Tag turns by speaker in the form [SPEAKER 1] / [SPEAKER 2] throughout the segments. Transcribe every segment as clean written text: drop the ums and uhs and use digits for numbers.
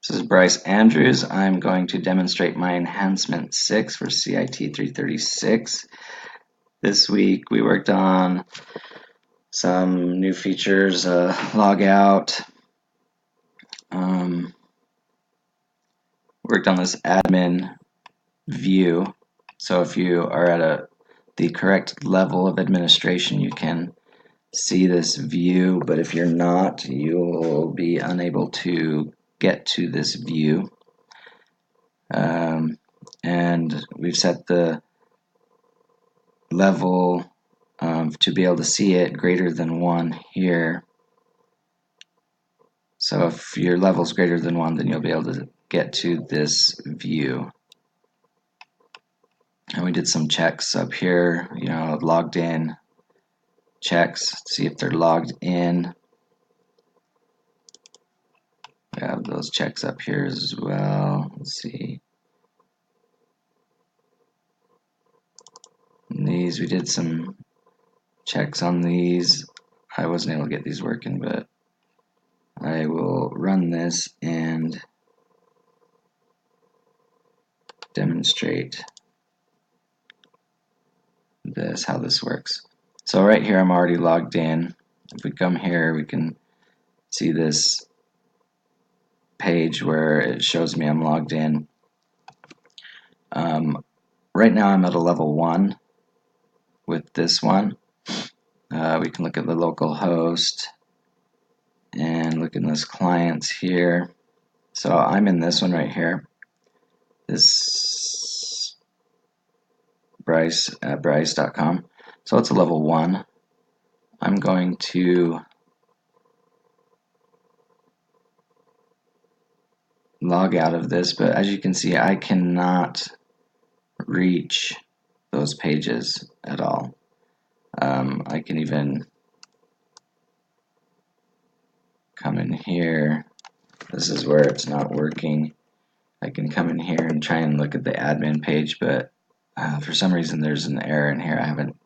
[SPEAKER 1] This is Bryce Andrews. I'm going to demonstrate my enhancement 6 for CIT 336. This week we worked on some new features, log out. Worked on this admin view. So if you are at the correct level of administration, you can see this view, but if you're not, you'll be unable to get to this view. And we've set the level to be able to see it greater than 1 here. So if your level is greater than 1, then you'll be able to get to this view. And we did some checks up here, logged in checks, see if they're logged in. We have those checks up here as well. Let's see. And these, we did some checks on these. I wasn't able to get these working, but I will run this and demonstrate how this works. So right here I'm already logged in. If we come here, we can see this page where it shows me I'm logged in. Right now I'm at a level 1 with this one. We can look at the local host and look in this clients here. So I'm in this one right here. This Bryce at bryce.com. So it's a level 1. I'm going to log out of this, but as you can see, I cannot reach those pages at all. I can even come in here. This is where it's not working. I can come in here and try and look at the admin page, but for some reason there's an error in here. I haven't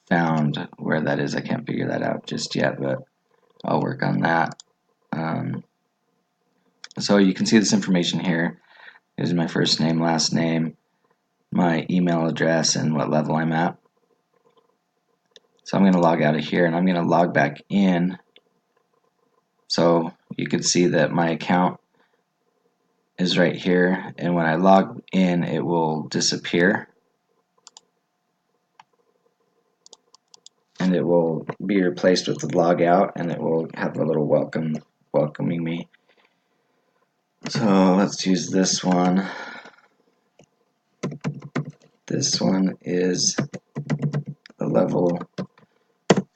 [SPEAKER 1] found where that is. I can't figure that out just yet, but I'll work on that. So you can see this information here. Here's my first name, last name, my email address, and what level I'm at. So I'm going to log out of here and I'm going to log back in. So you can see that my account is right here, and when I log in it will disappear and it will be replaced with the log out, and it will have a little welcoming me. So let's use this one. This one is a level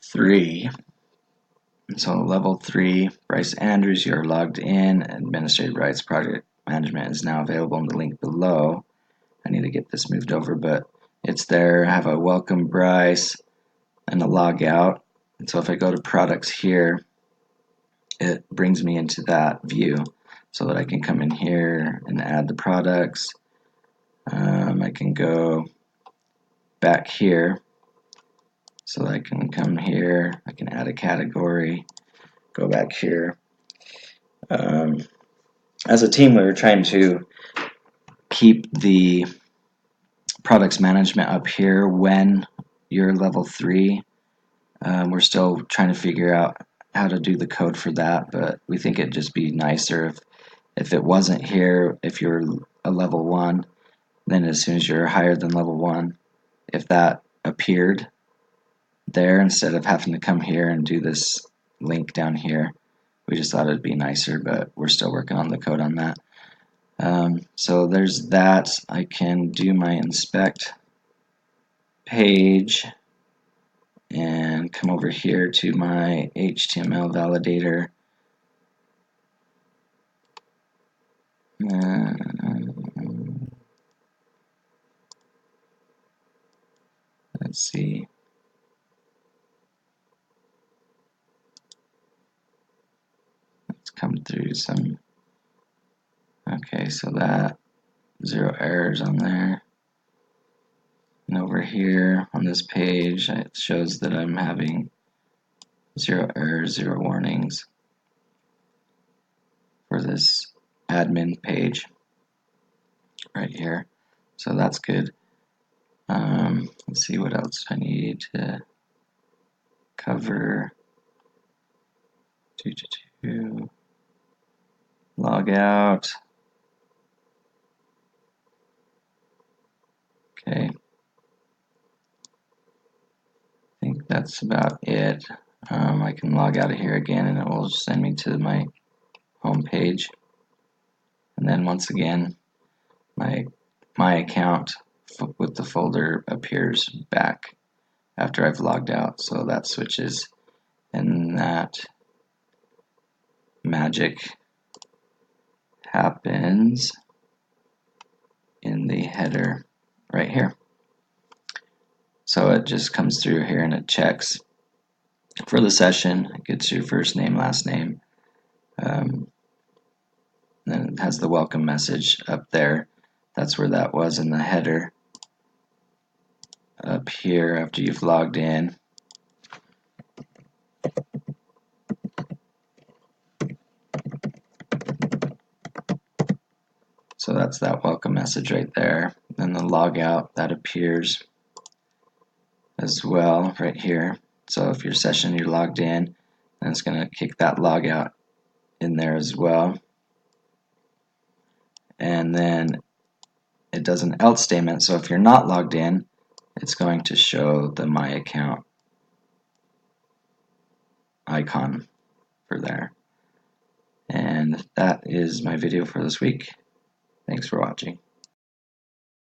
[SPEAKER 1] 3. So level 3, Bryce Andrews, you're logged in. Administrative rights project management is now available in the link below. I need to get this moved over, but it's there. I have a welcome Bryce and a log out. And so if I go to products here, it brings me into that view so that I can come in here and add the products. I can go back here so I can come here, I can add a category, go back here. As a team, we were trying to keep the products management up here when you're level 3. We're still trying to figure out how to do the code for that, but we think it'd just be nicer if it wasn't here. If you're a level 1, then as soon as you're higher than level 1, if that appeared there instead of having to come here and do this link down here. We just thought it'd be nicer, but we're still working on the code on that. So there's that. I can do my inspect page and come over here to my HTML validator. Let's see. Let's come through some. Okay, so that 0 errors on there. And over here on this page, it shows that I'm having 0 errors, 0 warnings. this admin page right here. So that's good. Let's see what else I need to cover. Log out. Okay. I think that's about it. I can log out of here again and it will send me to my home page. And then once again, my account with the folder appears back after I've logged out. So that switches, and that magic happens in the header right here. So it just comes through here and it checks for the session. It gets your first name, last name. Then it has the welcome message up there. That's where that was in the header. Up here after you've logged in. So that's that welcome message right there. Then the logout, that appears as well right here. So if your session you're logged in, then it's going to kick that logout in there as well. And then it does an else statement. So if you're not logged in, it's going to show the My Account icon for there. And that is my video for this week. Thanks for watching.